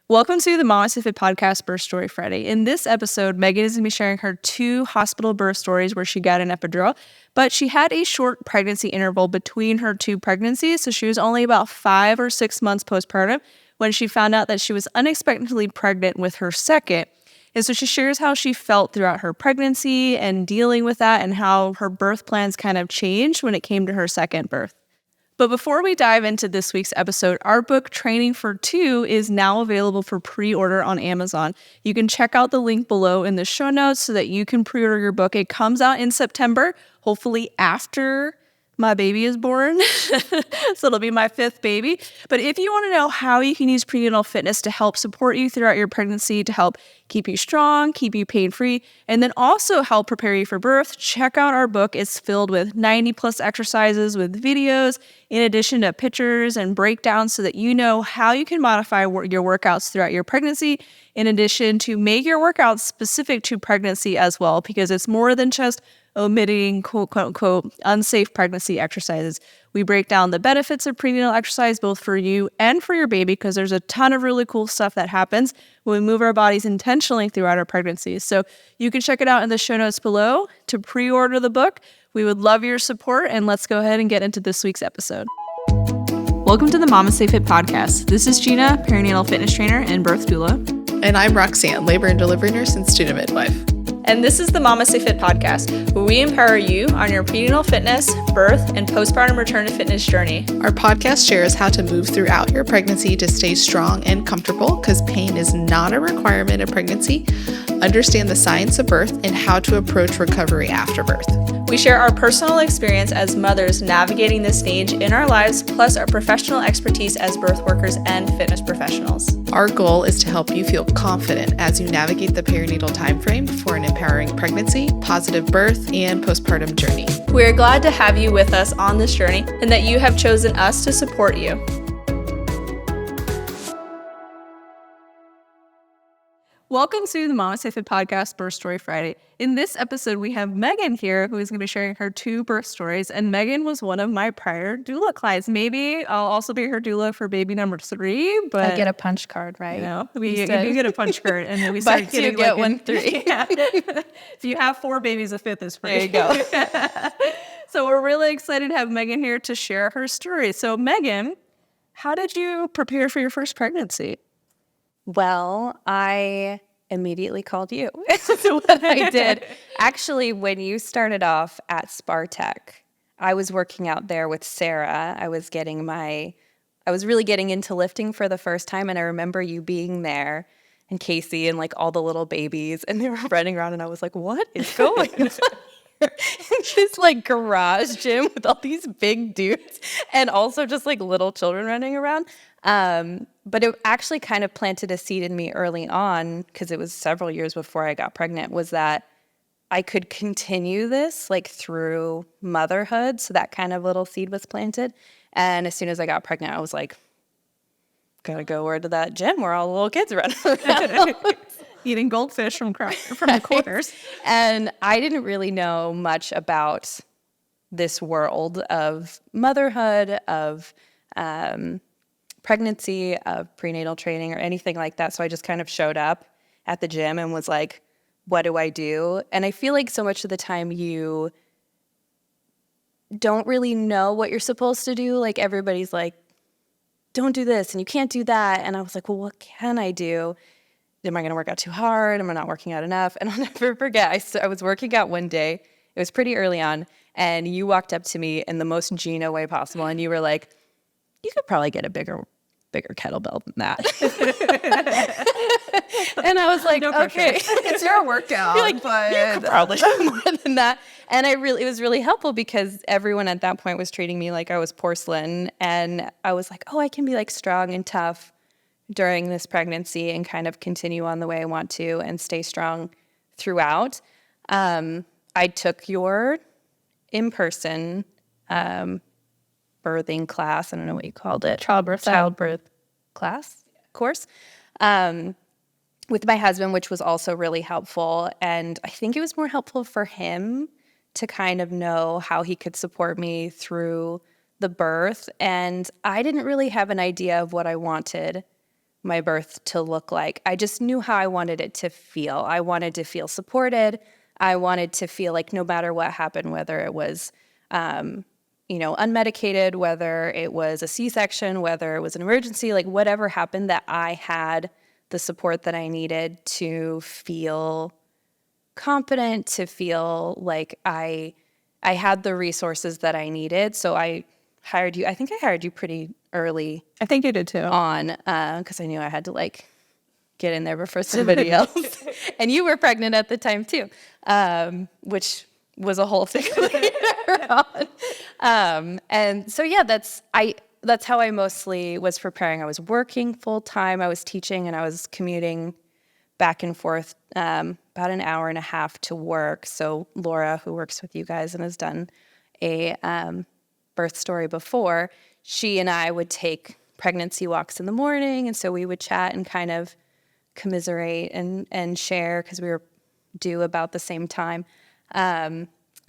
Welcome to the MamasteFit podcast Birth Story Friday. In this episode, Megan is going to be sharing her 2 hospital birth stories where she got an epidural, but she had a short pregnancy interval between her 2 pregnancies, so she was only about 5 or 6 months postpartum when she found out that she was unexpectedly pregnant with her second. And so she shares how she felt throughout her pregnancy and dealing with that and how her birth plans kind of changed when it came to her second birth. But before we dive into this week's episode, our book, Training for Two, is now available for pre-order on Amazon. You can check out the link below in the show notes so that you can pre-order your book. It comes out in September, hopefully after my baby is born. So it'll be my 5th baby. But if you want to know how you can use prenatal fitness to help support you throughout your pregnancy, to help keep you strong, keep you pain-free, and then also help prepare you for birth, check out our book. It's filled with 90 plus exercises with videos, in addition to pictures and breakdowns so that you know how you can modify your workouts throughout your pregnancy, in addition to make your workouts specific to pregnancy as well, because it's more than just omitting quote unquote unsafe pregnancy exercises. We break down the benefits of prenatal exercise both for you and for your baby, because there's a ton of really cool stuff that happens when we move our bodies intentionally throughout our pregnancies. So you can check it out in the show notes below to pre-order the book. We would love your support, and let's go ahead and get into this week's episode. Welcome to the MamasteFit podcast. This is Gina, perinatal fitness trainer and birth doula. And I'm Roxanne, labor and delivery nurse and student midwife. And this is the MamasteFit podcast, where we empower you on your prenatal fitness, birth, and postpartum return to fitness journey. Our podcast shares how to move throughout your pregnancy to stay strong and comfortable, because pain is not a requirement of pregnancy. Understand the science of birth and how to approach recovery after birth. We share our personal experience as mothers navigating this stage in our lives, plus our professional expertise as birth workers and fitness professionals. Our goal is to help you feel confident as you navigate the perinatal timeframe for an empowering pregnancy, positive birth, and postpartum journey. We are glad to have you with us on this journey and that you have chosen us to support you. Welcome to the MamasteFit podcast, Birth Story Friday. In this episode, we have Megan here, who is going to be sharing her 2 birth stories. And Megan was one of my prior doula clients. Maybe I'll also be her doula for baby number 3. But I get a punch card, right? You know, you get a punch card, and then we start But getting you get 1 3. Yeah. If you have 4 babies, a 5th is free. There you go. So we're really excited to have Megan here to share her story. So Megan, how did you prepare for your first pregnancy? Well, I immediately called you. That's what I did. Actually, when you started off at Spartech, I was working out there with Sarah. I was really getting into lifting for the first time, and I remember you being there and Casey and like all the little babies, and they were running around, and I was like, what is going on? This like garage gym with all these big dudes and also just like little children running around. But it actually kind of planted a seed in me early on, because it was several years before I got pregnant, was that I could continue this like through motherhood. So that kind of little seed was planted. And as soon as I got pregnant, I was like, gotta go over to that gym where all the little kids run around. Eating goldfish from the corners. And I didn't really know much about this world of motherhood, of pregnancy, of prenatal training, or anything like that. So I just kind of showed up at the gym and was like, what do I do? And I feel like so much of the time you don't really know what you're supposed to do. Like everybody's like, don't do this and you can't do that. And I was like, well, what can I do? Am I going to work out too hard? Am I not working out enough? And I'll never forget, I was working out one day. It was pretty early on. And you walked up to me in the most Gina way possible. And you were like, you could probably get a bigger kettlebell than that. And I was like, no okay. It's your workout. You're like, but you could probably do more than that. And it was really helpful, because everyone at that point was treating me like I was porcelain. And I was like, oh, I can be like strong and tough during this pregnancy and kind of continue on the way I want to and stay strong throughout. I took your in-person birthing class. I don't know what you called it. Childbirth course with my husband, which was also really helpful. And I think it was more helpful for him to kind of know how he could support me through the birth. And I didn't really have an idea of what I wanted my birth to look like. I just knew how I wanted it to feel. I wanted to feel supported. I wanted to feel like no matter what happened, whether it was, unmedicated, whether it was a C-section, whether it was an emergency, like whatever happened, that I had the support that I needed to feel confident, to feel like I had the resources that I needed. So I hired you. I think I hired you pretty early. I think you did too. On, because I knew I had to like get in there before somebody else. And you were pregnant at the time too, which was a whole thing later on. And so yeah, that's how I mostly was preparing. I was working full time. I was teaching, and I was commuting back and forth about an hour and a half to work. So Laura, who works with you guys and has done a birth story before, she and I would take pregnancy walks in the morning, and so we would chat and kind of commiserate and share because we were due about the same time.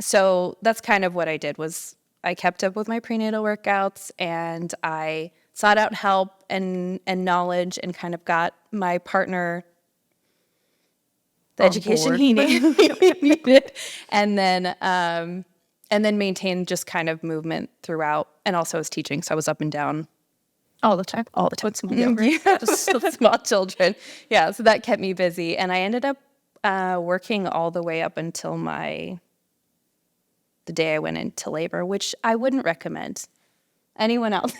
So that's kind of what I did, was I kept up with my prenatal workouts, and I sought out help and knowledge, and kind of got my partner the education he needed, and then maintained just kind of movement throughout. And also I was teaching, so I was up and down All the time. with small children. Yeah, so that kept me busy, and I ended up working all the way up until the day I went into labor, which I wouldn't recommend anyone else.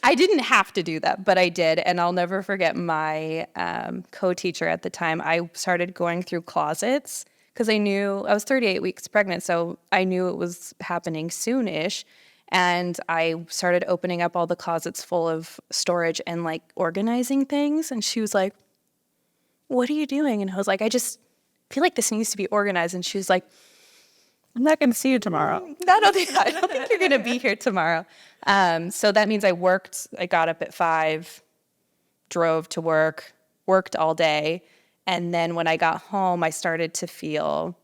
I didn't have to do that, but I did. And I'll never forget my co-teacher at the time. I started going through closets because I knew I was 38 weeks pregnant, so I knew it was happening soon-ish. And I started opening up all the closets full of storage and like organizing things. And she was like, "What are you doing?" And I was like, "I just feel like this needs to be organized." And she was like, I'm not going to see you tomorrow. I don't think you're going to be here tomorrow. So that means I got up at 5, drove to work, worked all day. And then when I got home, I started to feel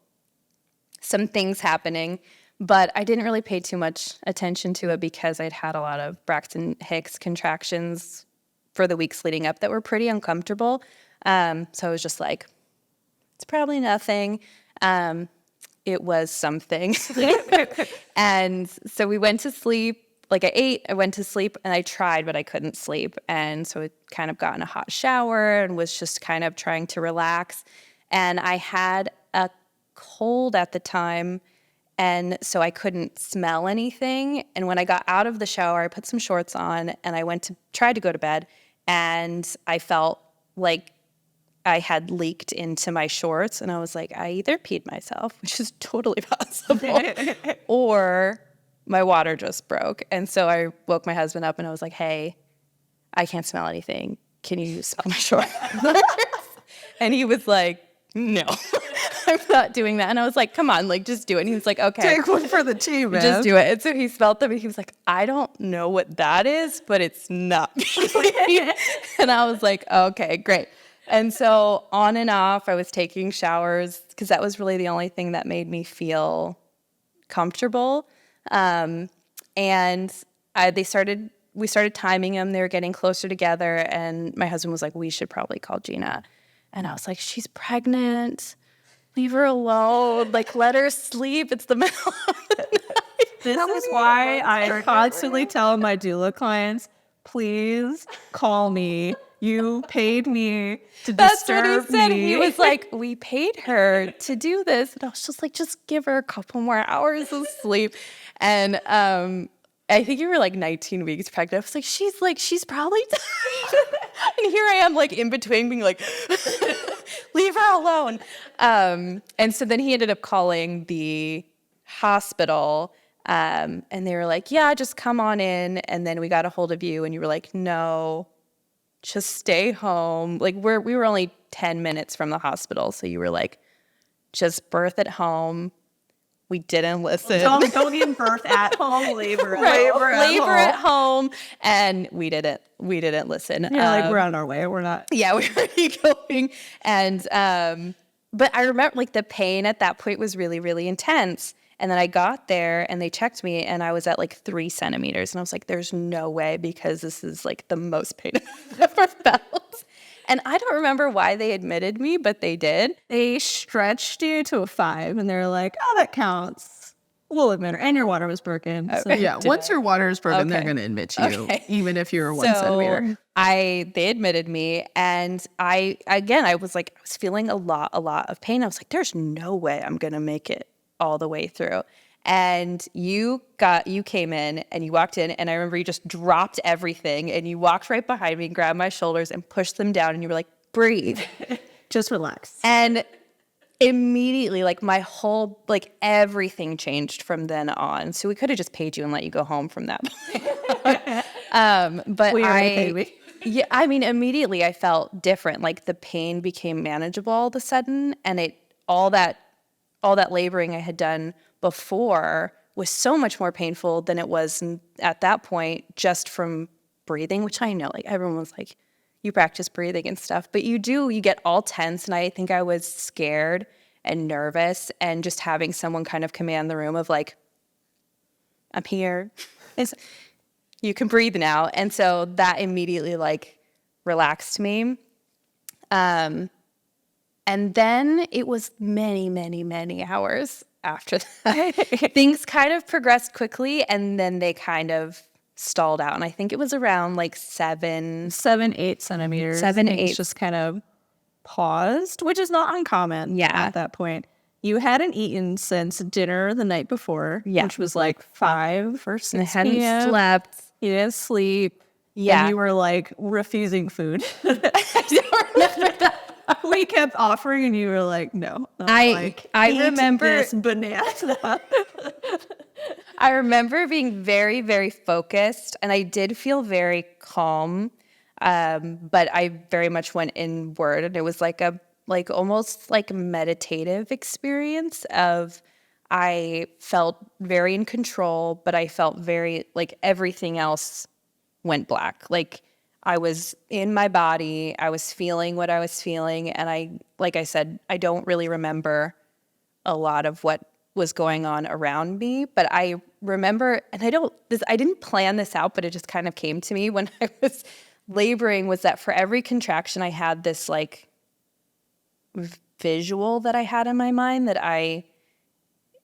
some things happening, but I didn't really pay too much attention to it because I'd had a lot of Braxton Hicks contractions for the weeks leading up that were pretty uncomfortable. So I was just like, it's probably nothing. It was something. And so we went to sleep. Like I ate, I went to sleep, and I tried, but I couldn't sleep. And so I kind of got in a hot shower and was just kind of trying to relax. And I had a cold at the time, and so I couldn't smell anything. And when I got out of the shower, I put some shorts on, and I tried to go to bed, and I felt like I had leaked into my shorts, and I was like, I either peed myself, which is totally possible, or my water just broke. And so I woke my husband up, and I was like, hey, I can't smell anything. Can you smell my shorts? And he was like, no, I'm not doing that. And I was like, come on, like, just do it. And he was like, okay. Take one for the team, man. Just do it. And so he smelled them, and he was like, I don't know what that is, but it's not me. And I was like, okay, great. And so on and off, I was taking showers because that was really the only thing that made me feel comfortable. And we started timing them. They were getting closer together, and my husband was like, we should probably call Gina. And I was like, she's pregnant. Leave her alone. Like, let her sleep. It's the middle of the night. This is why I constantly tell my doula clients, please call me. You paid me to disturb me. That's what he said. He was like, we paid her to do this. And I was just like, just give her a couple more hours of sleep. And I think you were like 19 weeks pregnant. I was like, she's probably tired. And here I am, like, in between being like, leave her alone. And so then he ended up calling the hospital. And they were like, yeah, just come on in. And then we got a hold of you, and you were like, no, just stay home. Like, we were only 10 minutes from the hospital. So you were like, just birth at home. We didn't listen. Don't give birth at home, labor at home. And we didn't listen. Yeah, like, we're on our way. We're not. Yeah, we were already going. And, but I remember, like, the pain at that point was really, really intense. And then I got there and they checked me and I was at like 3 centimeters. And I was like, there's no way, because this is like the most pain I've ever felt. And I don't remember why they admitted me, but they did. They stretched you to a 5 and they're like, oh, that counts. We'll admit her. And your water was broken. So Yeah, once your water is broken, they're Okay. going to admit you, Okay. even if you're 1 centimeter. They admitted me, and I was like, I was feeling a lot of pain. I was like, there's no way I'm gonna make it all the way through. And you came in and you walked in, and I remember you just dropped everything and you walked right behind me and grabbed my shoulders and pushed them down, and you were like, breathe. Just relax. And immediately, like my whole, like everything changed from then on. So we could have just paid you and let you go home from that point. But We already paid me. yeah, I mean, immediately I felt different. Like the pain became manageable all of a sudden, and all that laboring I had done before was so much more painful than it was at that point, just from breathing, which I know, like everyone was like, you practice breathing and stuff, but you get all tense. And I think I was scared and nervous, and just having someone kind of command the room of like, I'm here. You can breathe now. And so that immediately like relaxed me. And then it was many hours after that. Things kind of progressed quickly, and then they kind of stalled out. And I think it was around like 7, 8 centimeters. 7, Things 8. just kind of paused, which is not uncommon. Yeah. At that point, you hadn't eaten since dinner the night before. Yeah. Which was like 5 or 6 And I hadn't p.m. slept. You didn't sleep. Yeah. And you were like refusing food. I don't remember that. We kept offering and you were like, no. I remember this banana. I remember being very, very focused, and I did feel very calm, but I very much went inward, and it was like almost like a meditative experience of, I felt very in control, but I felt very like everything else went black. Like I was in my body, I was feeling what I was feeling, and like I said, I don't really remember a lot of what was going on around me, but I remember, and I didn't plan this out, but it just kind of came to me when I was laboring, was that for every contraction I had this like visual that I had in my mind,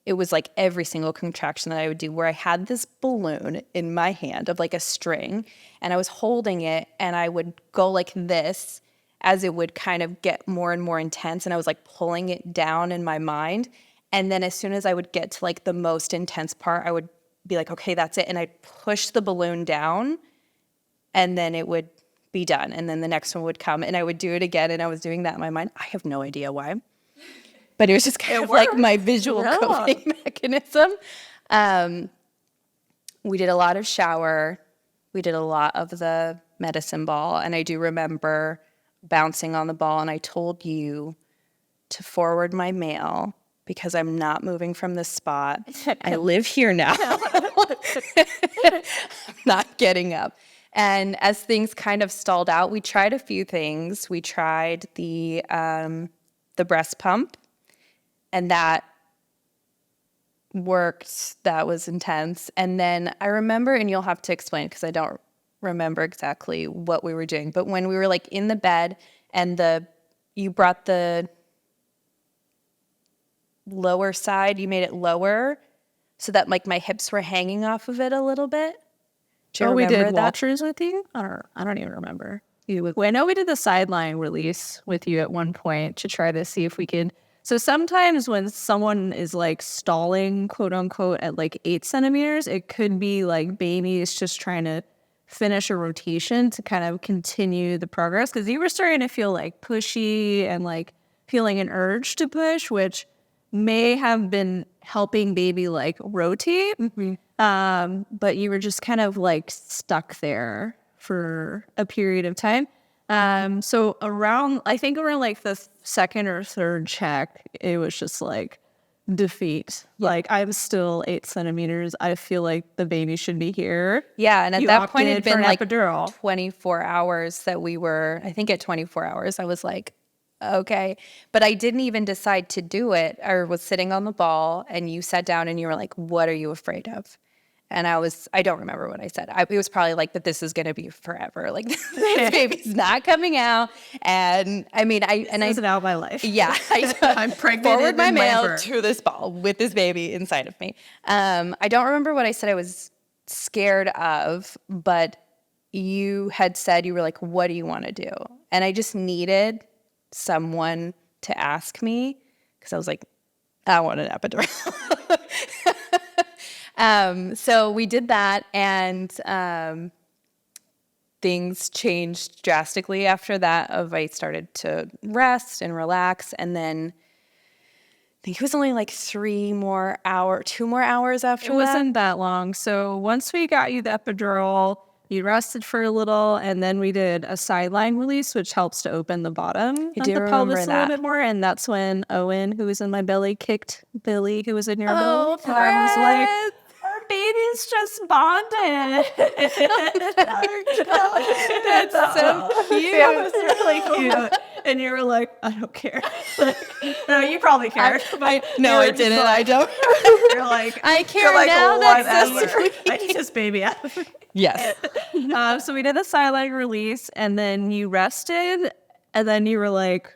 it was like every single contraction that I would do, where I had this balloon in my hand of like a string, and I was holding it, and I would go like this as it would kind of get more and more intense, and I was like pulling it down in my mind. And then as soon as I would get to like the most intense part, I would be like, okay, that's it. And I'd push the balloon down, and then it would be done. And then the next one would come, and I would do it again. And I was doing that in my mind. I have no idea why, but it was just kind of like my visual coping mechanism. We did a lot of shower. We did a lot of the medicine ball. And I do remember bouncing on the ball, and I told you to forward my mail because I'm not moving from this spot. I live here now. I'm not getting up. And as things kind of stalled out, we tried a few things. We tried the breast pump, and that worked. That was intense. And then I remember, and you'll have to explain because I don't remember exactly what we were doing, but when we were like in the bed and you brought the lower side, you made it lower so that like my hips were hanging off of it a little bit. Do you we remember did that? Walters with you? I don't even remember. I know we did the sideline release with you at one point to try to see if we could. So sometimes when someone is like stalling, quote unquote, at like 8 centimeters, it could be like baby is just trying to finish a rotation to kind of continue the progress. Because you were starting to feel like pushy and like feeling an urge to push, which may have been helping baby like rotate. Mm-hmm. But you were just kind of like stuck there for a period of time. So I think around like the second or third check, it was just like defeat. Yeah. Like I'm still 8 centimeters. I feel like the baby should be here. Yeah. And at that point, it had been like epidural. 24 hours that we were, I think at 24 hours, I was like, okay. But I didn't even decide to do it. I was sitting on the ball and you sat down and you were like, what are you afraid of? And I don't remember what I said. It was probably like that this is going to be forever. Like this baby's not coming out. And I mean, I This is now my life. yeah, I'm pregnant forward and my in mail labor. to this ball with this baby inside of me. I don't remember what I said I was scared of, but you had said, you were like, what do you want to do? And I just needed someone to ask me because I was like, I want an epidural. So we did that, and things changed drastically after that. I started to rest and relax, and then I think it was only like 2 more hours after that. It wasn't that long. So once we got you the epidural, you rested for a little, and then we did a sideline release, which helps to open the bottom of do the remember pelvis a little that. bit more. And that's when Owen, who was in my belly, kicked Billy, who was in your belly. Oh, And I was like, our baby's just bonded. That's so cute. It was really cute. And you were like, I don't care. Like, no, you probably cared. No, I didn't. I don't. You're like, I care like, now. That's so whatever. sweet. I need this baby out. Yes. So we did the sideline release, and then you rested, and then you were like,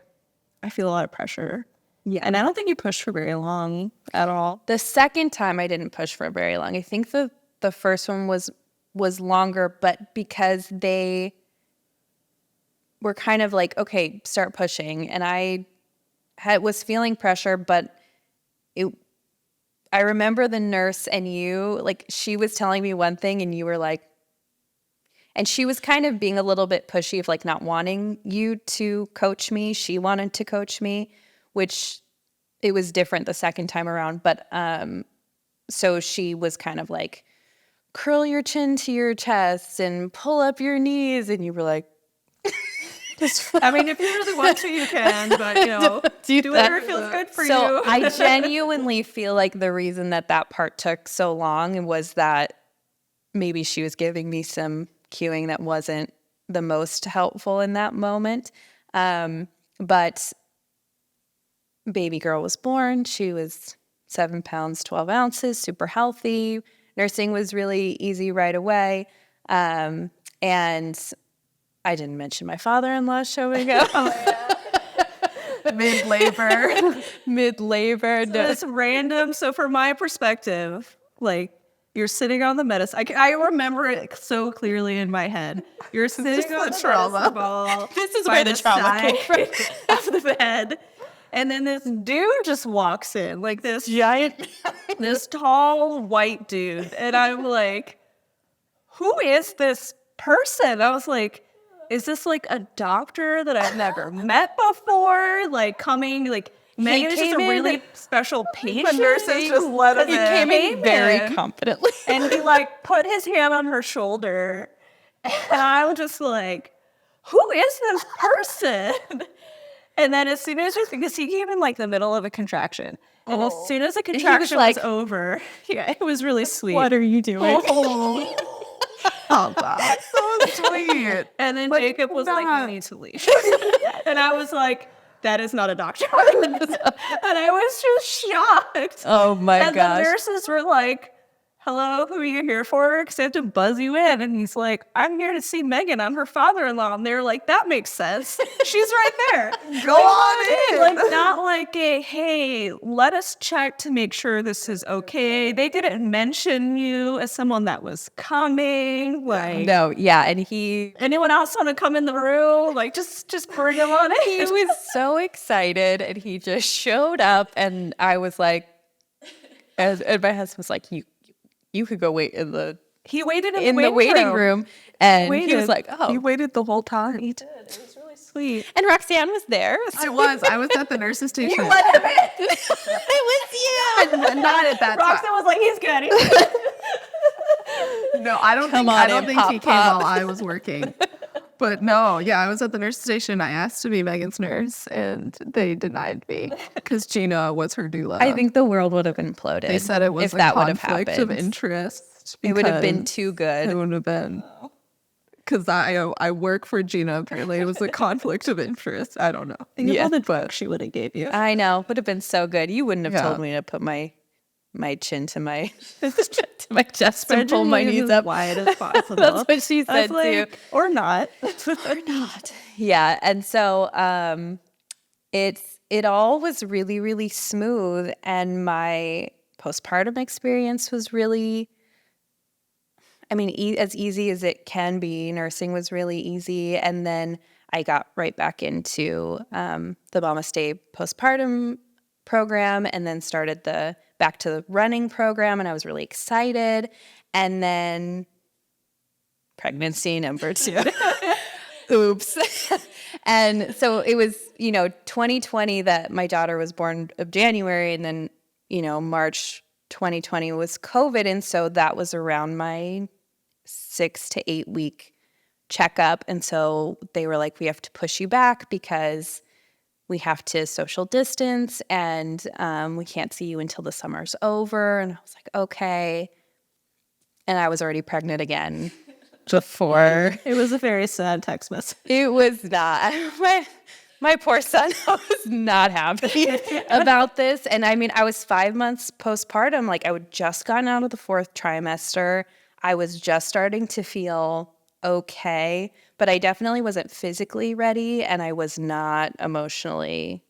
I feel a lot of pressure. Yeah. And I don't think you pushed for very long at all. The second time I didn't push for very long. I think the first one was longer, but because they were kind of like, okay, start pushing. And I was feeling pressure, but I remember the nurse and you, like, she was telling me one thing and you were like, and she was kind of being a little bit pushy of like not wanting you to coach me. She wanted to coach me, which it was different the second time around. But so she was kind of like, curl your chin to your chest and pull up your knees. And you were like, I mean, if you really want to, you can, but, you know, do whatever feels good for you. So I genuinely feel like the reason that part took so long was that maybe she was giving me some cueing that wasn't the most helpful in that moment. But baby girl was born. She was 7 pounds, 12 ounces, super healthy. Nursing was really easy right away. And I didn't mention my father-in-law showing up. Mid-labor. So it's random. So from my perspective, like, you're sitting on the medicine. I remember it so clearly in my head. You're sitting on the medicine ball. This is by where the trauma came from. Of the bed. And then this dude just walks in, like this giant, this tall white dude. And I'm like, who is this person? I was like, is this like a doctor that I've never met before? Like coming, like, Megan is just a really special patient. The nurses just let him He in. came in very confidently. And he like put his hand on her shoulder. And I was just like, who is this person? And then as soon as, because he came in like the middle of a contraction. And as soon as the contraction was over, yeah, it was really sweet. What are you doing? Oh, God. So sweet. And then Jacob was like, you need to leave. And I was like, that is not a doctor. And I was just shocked. Oh my And gosh. the nurses were like, hello, who are you here for? Because I have to buzz you in. And he's like, I'm here to see Megan. I'm her father-in-law. And they're like, that makes sense. She's right there. Go on in. Like, not like a, hey, let us check to make sure this is okay. They didn't mention you as someone that was coming. Like, No, yeah, and he anyone else want to come in the room? Like, just bring him on in. he was so excited, and he just showed up, and I was like, and my husband was like, you could go wait in the He waited in the waiting room, and he was like, oh, He waited the whole time. He did. It was really sweet. and Roxanne was there. I was at the nurse's station. You let him in. It was you. Not at that time. Roxanne was like, he's good. He's good. No, I don't Come think on I don't in, think Pop he came Pop. while I was working. But no, yeah, I was at the nurse's station. I asked to be Megan's nurse, and they denied me because Gina was her doula. I think the world would have imploded. they said it was if a that would have conflict happened. of interest. It would have been because too It good. would have been because I work for Gina. Apparently, it was a conflict of interest. I don't know. Think Yeah. about the book she would have gave you. I know. Would have been so good. You wouldn't have Yeah. told me to put my chin to my to my chest and pull my knees up. wide as possible. That's what she said too. Or not. Or not. Yeah. And so it all was really, really smooth. And my postpartum experience was really, I mean, as easy as it can be. Nursing was really easy. And then I got right back into the MamasteFit postpartum program, and then started the back to the running program. And I was really excited. And then pregnancy number 2. Oops. And so it was, 2020 that my daughter was born of January, and then, March 2020 was COVID. And so that was around my 6 to 8 week checkup. And so they were like, we have to push you back because we have to social distance, and we can't see you until the summer's over. And I was like, okay. And I was already pregnant again. Before. It was a very sad text message. It was not. My poor son was not happy about this. And I mean, I was 5 months postpartum. Like, I had just gotten out of the 4th trimester. I was just starting to feel okay, but I definitely wasn't physically ready, and I was not emotionally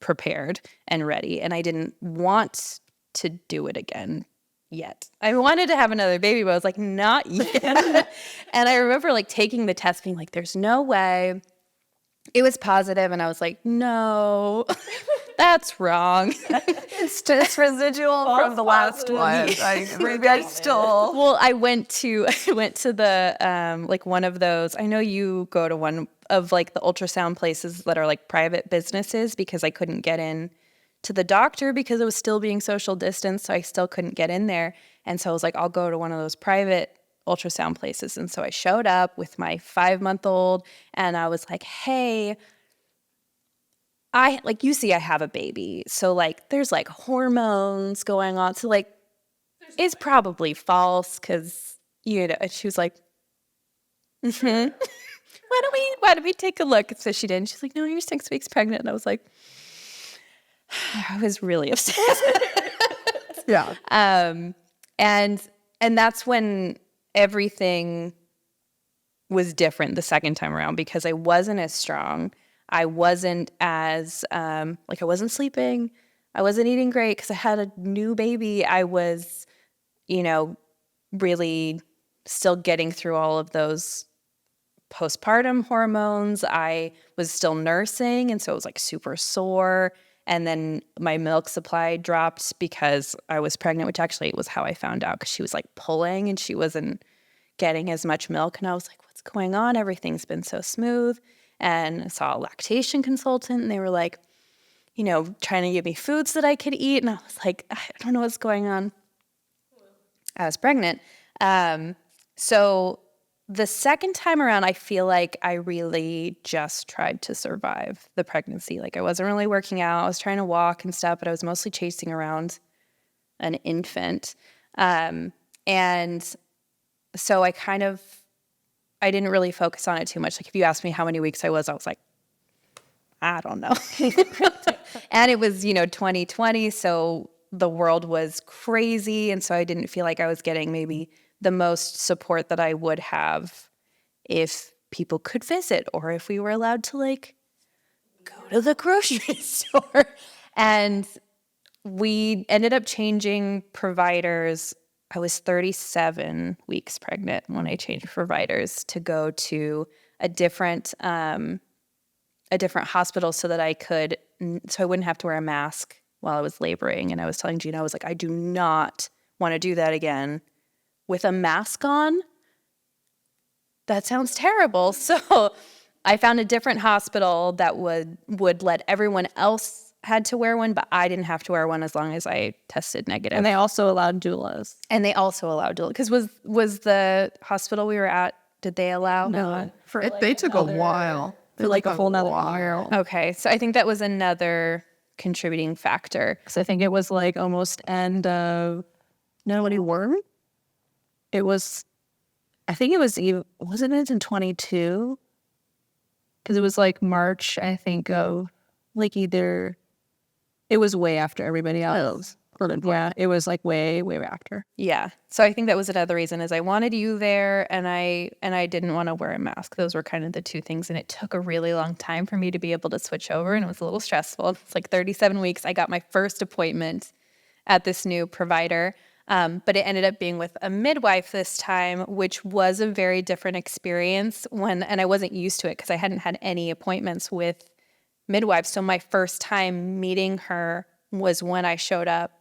prepared and ready. And I didn't want to do it again yet. I wanted to have another baby, but I was like, not yet. And I remember like taking the test being like, there's no way. It was positive, and I was like, no, that's wrong. It's just residual from the last one. Maybe I still. Well, I went to the like one of those. I know you go to one of like the ultrasound places that are like private businesses, because I couldn't get in to the doctor because it was still being social distance, so I still couldn't get in there. And so I was like, I'll go to one of those private ultrasound places. And so I showed up with my 5-month-old, and I was like, hey, I have a baby. So like there's like hormones going on. So like it's probably false, because and she was like, why don't we take a look? So she did. And she's like, no, you're 6 weeks pregnant. And I was like, I was really upset. Yeah. And that's when everything was different the second time around, because I wasn't as strong. I wasn't as, I wasn't sleeping. I wasn't eating great because I had a new baby. I was, really still getting through all of those postpartum hormones. I was still nursing, and so it was like super sore. And then my milk supply dropped because I was pregnant, which actually was how I found out, because she was like pulling and she wasn't getting as much milk. And I was like, what's going on? Everything's been so smooth. And I saw a lactation consultant, and they were like, trying to give me foods that I could eat. And I was like, I don't know what's going on. I was pregnant. So the second time around, I feel like I really just tried to survive the pregnancy. Like, I wasn't really working out. I was trying to walk and stuff, but I was mostly chasing around an infant. And so I didn't really focus on it too much. Like, if you asked me how many weeks I was like, I don't know. And it was, 2020, so the world was crazy. And so I didn't feel like I was getting maybe the most support that I would have if people could visit, or if we were allowed to like go to the grocery store. And we ended up changing providers. I was 37 weeks pregnant when I changed providers to go to a different hospital so that I wouldn't have to wear a mask while I was laboring. And I was telling Gina, I was like, I do not want to do that again with a mask on. That sounds terrible. So I found a different hospital that would let everyone else had to wear one, but I didn't have to wear one as long as I tested negative. And they also allowed doulas. Because was the hospital we were at, did they allow? No. They took a while. For like a full nother while. Okay. So I think that was another contributing factor. Because I think it was like almost end of, no, when he wormed? It was I think it was even, wasn't it in 22? Because it was like March, I think, of like either, it was way after everybody else. Yeah, it was like way after. Yeah. So I think that was another reason is I wanted you there and I didn't want to wear a mask. Those were kind of the two things. And it took a really long time for me to be able to switch over. And it was a little stressful. It's like 37 weeks. I got my first appointment at this new provider. But it ended up being with a midwife this time, which was a very different experience and I wasn't used to it because I hadn't had any appointments with midwives. So my first time meeting her was when I showed up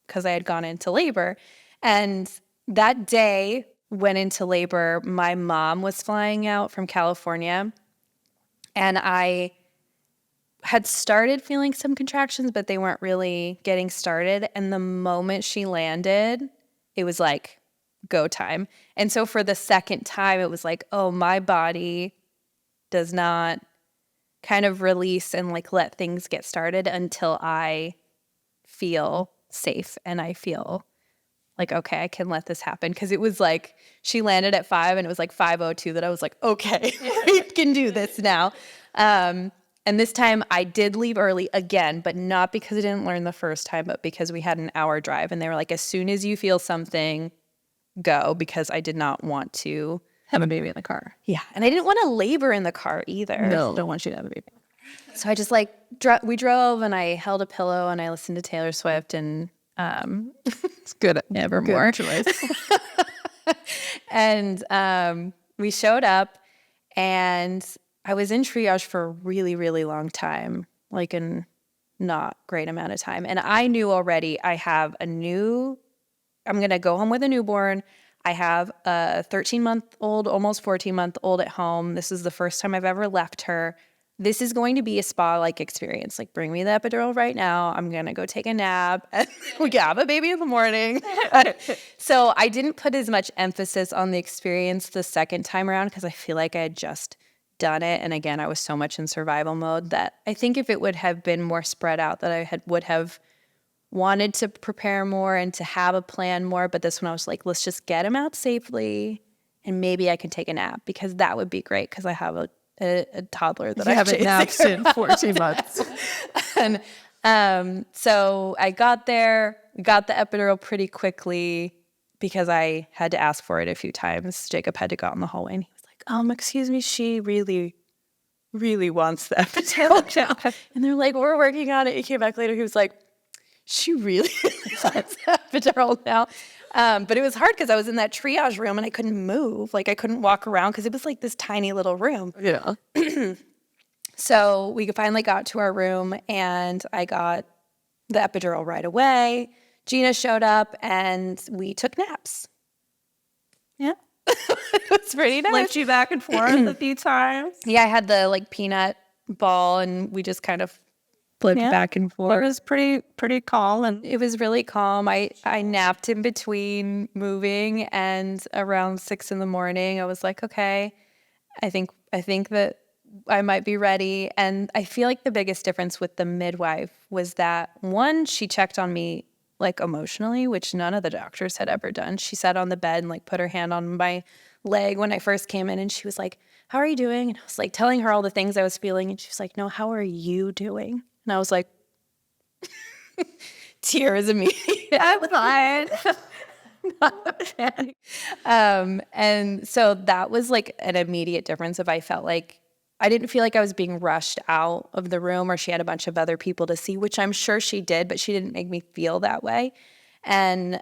because I had gone into labor. And that day went into labor, my mom was flying out from California and I had started feeling some contractions, but they weren't really getting started. And the moment she landed, it was like go time. And so for the second time, it was like, oh, my body does not kind of release and like let things get started until I feel safe and I feel like, okay, I can let this happen. Because it was like she landed at 5 and it was like 5:02 that I was like, okay, we can do this now. And this time I did leave early again, but not because I didn't learn the first time, but because we had an hour drive and they were like, as soon as you feel something, go, because I did not want to Have a baby in the car. Yeah. And I didn't want to labor in the car either. No, don't want you to have a baby. So I just like, we drove and I held a pillow and I listened to Taylor Swift and It's good. Nevermore. Good choice. And we showed up and I was in triage for a really, really long time, like a not great amount of time. And I knew already I'm going to go home with a newborn. I have a 13-month-old, almost 14-month-old at home. This is the first time I've ever left her. This is going to be a spa-like experience. Like, bring me the epidural right now. I'm going to go take a nap. And we can have a baby in the morning. So I didn't put as much emphasis on the experience the second time around because I feel like I had just done it. And again, I was so much in survival mode that I think if it would have been more spread out, that I would have wanted to prepare more and to have a plan more. But this one I was like, let's just get him out safely and maybe I can take a nap because that would be great because I have a toddler that I haven't napped in 14 months. And so I got there, got the epidural pretty quickly because I had to ask for it a few times. Jacob had to go out in the hallway and he was like, excuse me, she really, really wants the epidural now. And they're like, we're working on it. He came back later. He was like, she really wants the epidural now. But it was hard because I was in that triage room and I couldn't move. Like I couldn't walk around because it was like this tiny little room. Yeah. So we finally got to our room and I got the epidural right away. Gina showed up and we took naps. Yeah. It was pretty nice. Flipped you back and forth a few times. Yeah, I had the like peanut ball and we just kind of flipped back and forth. It was pretty calm and it was really calm. I napped in between moving and around 6 a.m. I was like, okay, I think that I might be ready. And I feel like the biggest difference with the midwife was that one, she checked on me like emotionally, which none of the doctors had ever done. She sat on the bed and like put her hand on my leg when I first came in and she was like, how are you doing? And I was like telling her all the things I was feeling. And she was like, no, how are you doing? And I was like, tears immediately. I'm fine. And so that was like an immediate difference if I felt like I didn't feel like I was being rushed out of the room or she had a bunch of other people to see, which I'm sure she did, but she didn't make me feel that way. And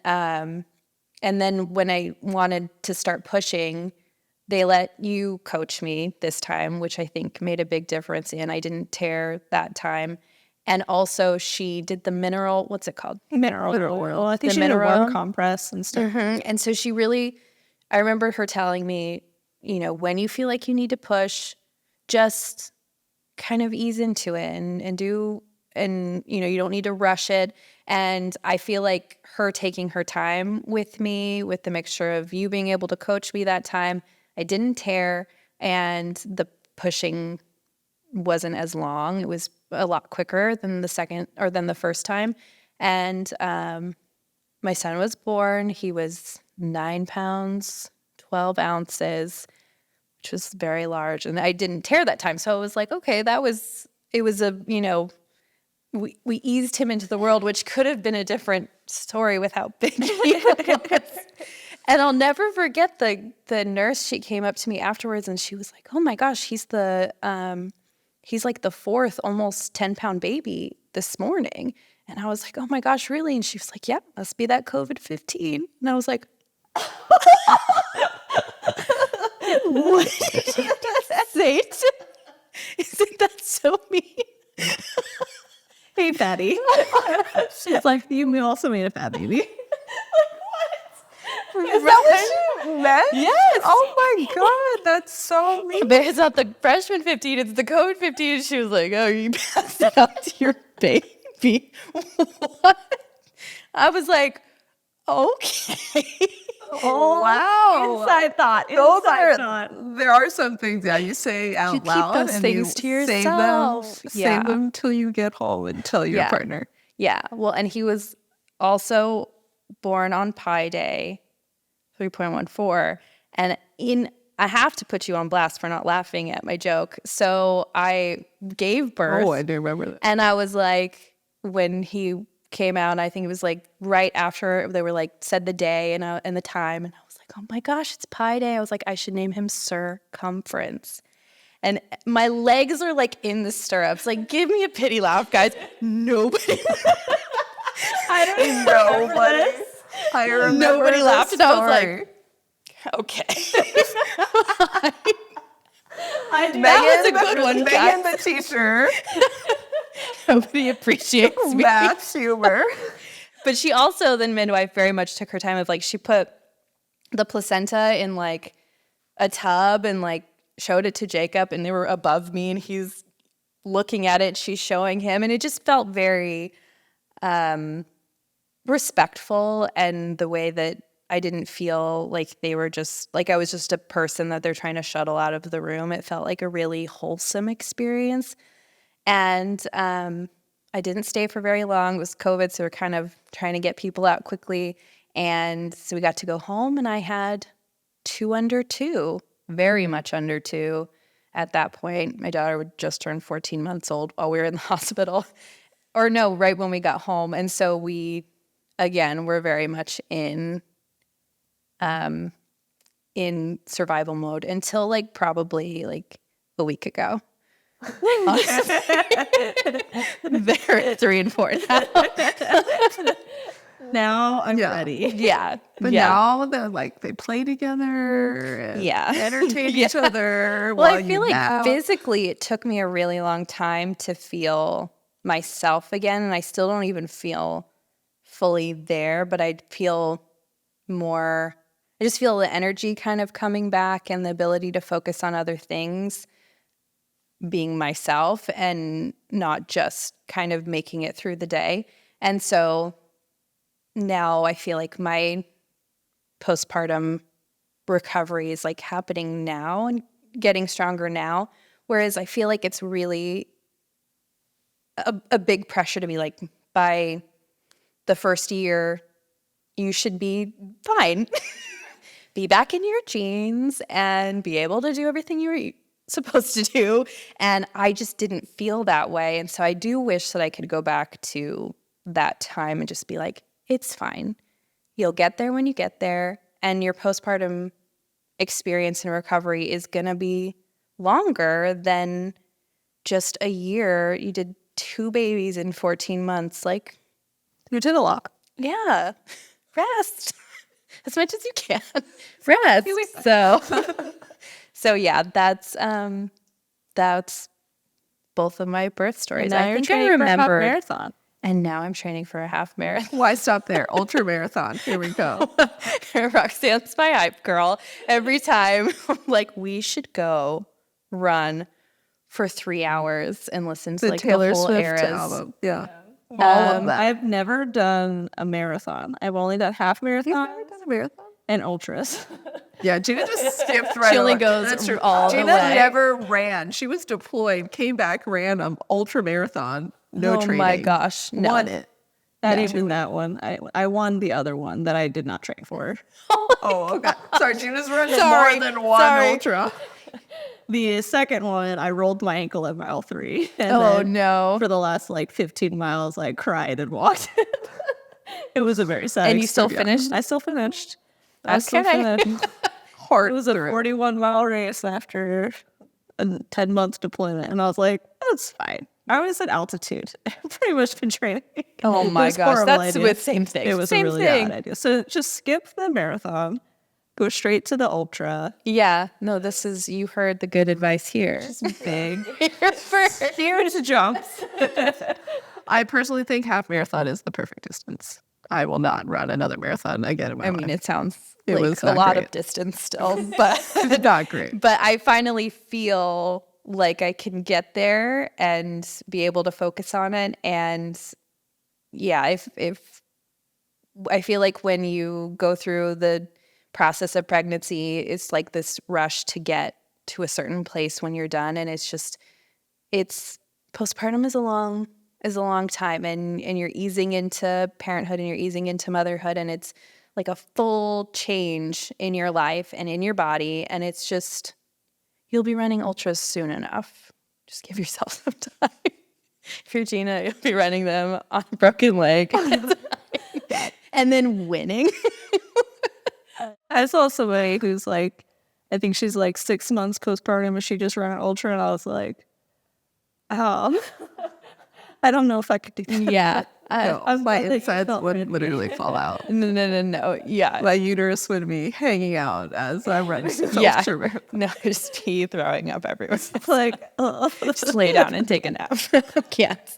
then when I wanted to start pushing, they let you coach me this time, which I think made a big difference. And I didn't tear that time. And also she did the mineral, what's it called? Mineral oil. I think The she did a mineral warm compress and stuff. Mm-hmm. And so she really, I remember her telling me, when you feel like you need to push, just kind of ease into it and do, and, you don't need to rush it. And I feel like her taking her time with me, with the mixture of you being able to coach me that time, I didn't tear and the pushing wasn't as long. It was a lot quicker than the first time. And my son was born. He was 9 pounds, 12 ounces, which was very large. And I didn't tear that time. So I was like, okay, it was a, we eased him into the world, which could have been a different story with how big he was. And I'll never forget the nurse. She came up to me afterwards and she was like, oh my gosh, he's like the fourth almost 10-pound baby this morning. And I was like, oh my gosh, really? And she was like, yep, must be that COVID-15. And I was like, what did you just say to me? Isn't that so mean? Hey, fatty. She's like, you also made a fat baby. Is that what you meant? Yes. Oh my God, that's so mean. But it's not the freshman 15, it's the code 15. She was like, oh, you passed it out to your baby. What? I was like, okay. Oh, wow. Inside thought. There are some things, you say out You keep loud those and things you to yourself. save them till you get home and tell your partner. Yeah. Well, and he was also born on Pi Day, 3.14. And I have to put you on blast for not laughing at my joke. So I gave birth. Oh, I do remember that. And I was like, when he came out, and I think it was like right after they were like said the day and the time, and I was like, oh my gosh, it's Pi Day. I was like, I should name him Circumference. And my legs are like in the stirrups. Like, give me a pity laugh, guys. Nobody. I don't know. I remember Nobody laughed, and I was story. like, okay. That was a good one, Megan guys. the teacher. Nobody appreciates me. Math humor. But she also, then midwife, very much took her time of like, she put the placenta in like a tub and like showed it to Jacob, and they were above me and he's looking at it. She's showing him, and it just felt very respectful, and the way that I didn't feel like they were just like I was just a person that they're trying to shuttle out of the room. It felt like a really wholesome experience. And I didn't stay for very long. It was COVID, so we're kind of trying to get people out quickly. And so we got to go home, and I had 2 under 2, very much under 2 at that point. My daughter would just turn 14 months old while we were in the hospital. Or no, right when we got home. And so we, again, were very much in survival mode until like probably like a week ago. They're 3 and 4 now. Now I'm ready. Yeah. But now they're like, they play together and entertain each other. Well, while I feel you like nap. physically it took me a really long time to feel myself again. And I still don't even feel fully there, but I feel more, I just feel the energy kind of coming back and the ability to focus on other things, being myself and not just kind of making it through the day. And so now I feel like my postpartum recovery is like happening now and getting stronger now. Whereas I feel like it's really a big pressure to be like, by the first year, you should be fine. Be back in your jeans and be able to do everything you were supposed to do. And I just didn't feel that way. And so I do wish that I could go back to that time and just be like, it's fine. You'll get there when you get there. And your postpartum experience and recovery is going to be longer than just a year. You did 2 babies in 14 months. Like, You did a lot. yeah, rest as much as you can. Rest. So yeah, that's both of my birth stories. Now I you're think I training for a half remember. marathon. And now I'm training for a half marathon. Why stop there? Ultra marathon. Here we go. Roxanne's my hype girl. Every time, I'm like, we should go run for 3 hours and listen to The like Taylor the whole Swift eras. album. Yeah. All of that. I've never done a marathon. I've only done half marathon Never done a marathon? and ultras. Yeah, Gina just skipped right She only over. goes That's true. all the Gina way. never ran. She was deployed, came back, ran an ultra marathon. No Oh training. my gosh, no. Won it. Not even that one. I won the other one that I did not train for. Oh, okay. Sorry, Gina's running more than one ultra. The second one, I rolled my ankle at mile 3. And no. For the last 15 miles, I cried and walked. It was a very sad And you experience. still finished? I still finished. Okay. It was a 41-mile race after a 10-month deployment. And I was like, that's fine. I was at altitude. I've pretty much been training. Oh my gosh, that's the same thing. It was a really bad idea. So just skip the marathon, go straight to the ultra. Yeah, no, you heard the good advice here. Just big. Huge jumps. I personally think half marathon is the perfect distance. I will not run another marathon again in my life. It sounds It was a lot of distance still, but not great. But I finally feel like I can get there and be able to focus on it. And yeah, if I feel like when you go through the process of pregnancy, it's like this rush to get to a certain place when you're done. And it's postpartum is a long time, and you're easing into parenthood and you're easing into motherhood, and it's like a full change in your life and in your body. And it's just, you'll be running ultras soon enough. Just give yourself some time. If you're Gina, you'll be running them on a broken leg and then winning. I saw somebody who's I think she's 6 months postpartum and she just ran an ultra, and I was like, oh, I don't know if I could do that. Yeah. My insides would literally fall out. No. Yeah. My uterus would be hanging out as I'm running. Yeah. No, just be throwing up everywhere. Just lay down and take a nap. Can't.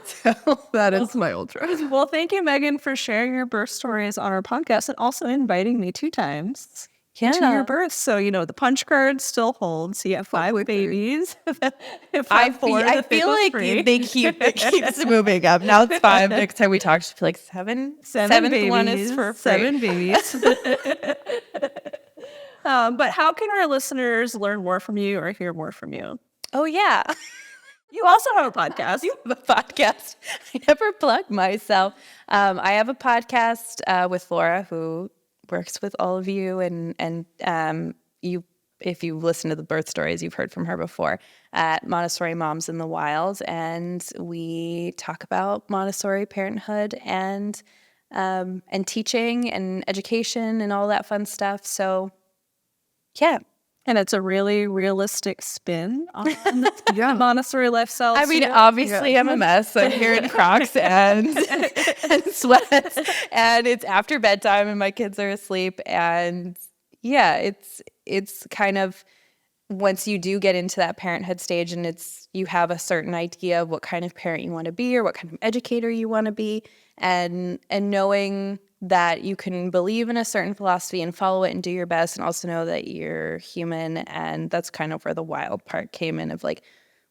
So that is my ultra. Well, thank you, Megan, for sharing your birth stories on our podcast and also inviting me 2 times to your birth. So, the punch card still holds. So you have 5 babies. I feel like it keeps moving up. Now it's 5. Next time we talk, she'll be like 7. Seventh babies, one is for free. 7 babies. But how can our listeners learn more from you or hear more from you? Oh, yeah. You also have a podcast. You have a podcast. I never plug myself. I have a podcast with Laura, who works with all of you, and you, if you listen to the birth stories, you've heard from her before, at Montessori Moms in the Wild, and we talk about Montessori parenthood and teaching and education and all that fun stuff. So, yeah. And it's a really realistic spin on Montessori lifestyle. I mean, obviously I'm a mess. I'm here in Crocs and sweats, and it's after bedtime and my kids are asleep. And yeah, it's kind of, once you do get into that parenthood stage and you have a certain idea of what kind of parent you want to be or what kind of educator you want to be, and knowing that you can believe in a certain philosophy and follow it and do your best, and also know that you're human. And that's kind of where the wild part came in, of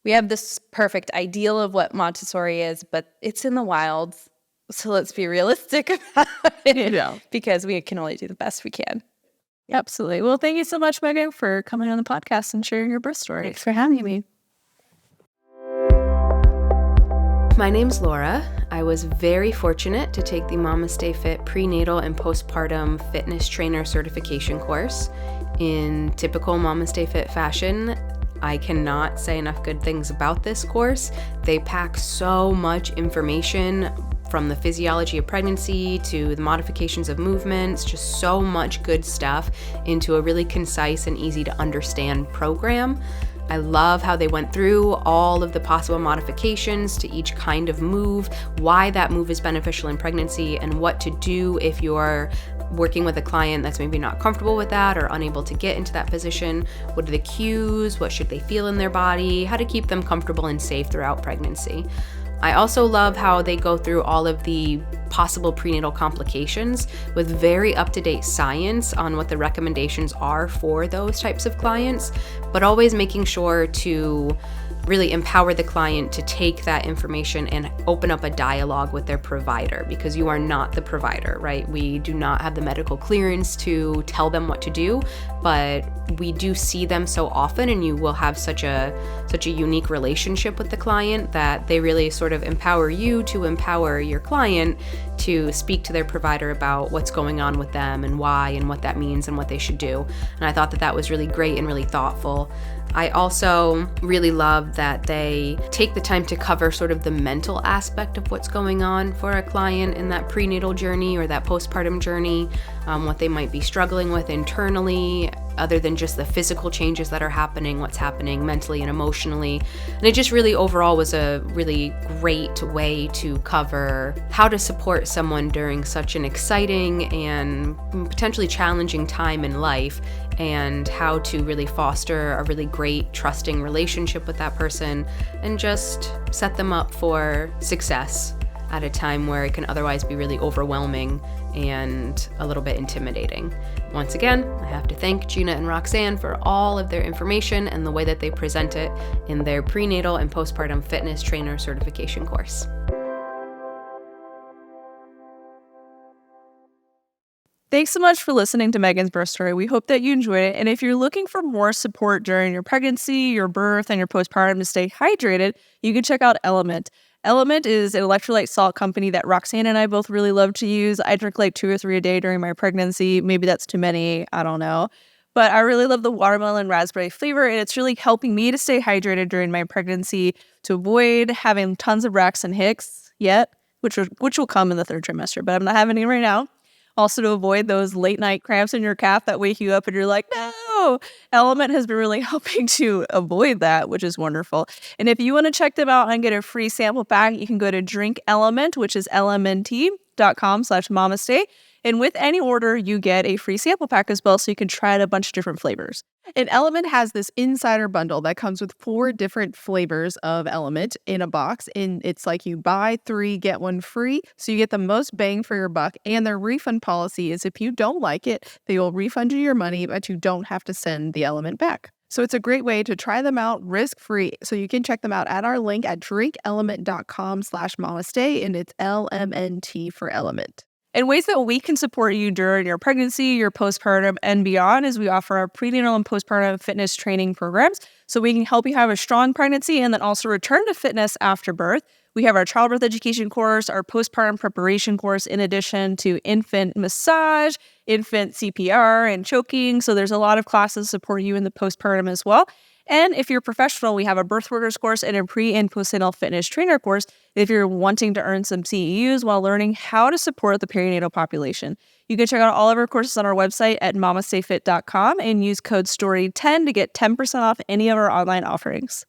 we have this perfect ideal of what Montessori is, but it's in the wild. So let's be realistic about it, because we can only do the best we can. Absolutely. Well, thank you so much, Megan, for coming on the podcast and sharing your birth story. Thanks for having me. My name's Laura. I was very fortunate to take the MamasteFit Prenatal and Postpartum Fitness Trainer Certification course. In typical MamasteFit fashion, I cannot say enough good things about this course. They pack so much information, from the physiology of pregnancy to the modifications of movements, just so much good stuff into a really concise and easy to understand program. I love how they went through all of the possible modifications to each kind of move, why that move is beneficial in pregnancy, and what to do if you're working with a client that's maybe not comfortable with that or unable to get into that position. What are the cues? What should they feel in their body? How to keep them comfortable and safe throughout pregnancy. I also love how they go through all of the possible prenatal complications with very up-to-date science on what the recommendations are for those types of clients, but always making sure to really empower the client to take that information and open up a dialogue with their provider, because you are not the provider, right? We do not have the medical clearance to tell them what to do, but we do see them so often, and you will have such a unique relationship with the client that they really sort of empower you to empower your client to speak to their provider about what's going on with them and why and what that means and what they should do. And I thought that that was really great and really thoughtful. I also really love that they take the time to cover sort of the mental aspect of what's going on for a client in that prenatal journey or that postpartum journey, what they might be struggling with internally, other than just the physical changes that are happening, what's happening mentally and emotionally. And it just really overall was a really great way to cover how to support someone during such an exciting and potentially challenging time in life, and how to really foster a really great, trusting relationship with that person and just set them up for success at a time where it can otherwise be really overwhelming and a little bit intimidating. Once again, I have to thank Gina and Roxanne for all of their information and the way that they present it in their prenatal and postpartum fitness trainer certification course. Thanks so much for listening to Megan's birth story. We hope that you enjoyed it. And if you're looking for more support during your pregnancy, your birth, and your postpartum to stay hydrated, you can check out LMNT. LMNT is an electrolyte salt company that Roxanne and I both really love to use. I drink like 2 or 3 a day during my pregnancy. Maybe that's too many. I don't know. But I really love the watermelon raspberry flavor, and it's really helping me to stay hydrated during my pregnancy to avoid having tons of racks and hicks yet, which will come in the 3rd trimester, but I'm not having it right now. Also, to avoid those late night cramps in your calf that wake you up and you're like, no. LMNT has been really helping to avoid that, which is wonderful. And if you want to check them out and get a free sample pack, you can go to Drink LMNT, which is lmnt.com/mamastay. And with any order, you get a free sample pack as well, so you can try out a bunch of different flavors. And LMNT has this insider bundle that comes with 4 different flavors of LMNT in a box. And it's like you buy 3, get 1 free. So you get the most bang for your buck. And their refund policy is if you don't like it, they will refund you your money, but you don't have to send the LMNT back. So it's a great way to try them out risk-free. So you can check them out at our link at drinklmnt.com/mamastay, and it's LMNT for LMNT. And ways that we can support you during your pregnancy, your postpartum, and beyond is we offer our prenatal and postpartum fitness training programs, so we can help you have a strong pregnancy and then also return to fitness after birth. We have our childbirth education course, our postpartum preparation course, in addition to infant massage, infant CPR, and choking. So there's a lot of classes to support you in the postpartum as well. And if you're a professional, we have a birth workers course and a pre- and postnatal fitness trainer course if you're wanting to earn some CEUs while learning how to support the perinatal population. You can check out all of our courses on our website at MamasteFit.com and use code STORY10 to get 10% off any of our online offerings.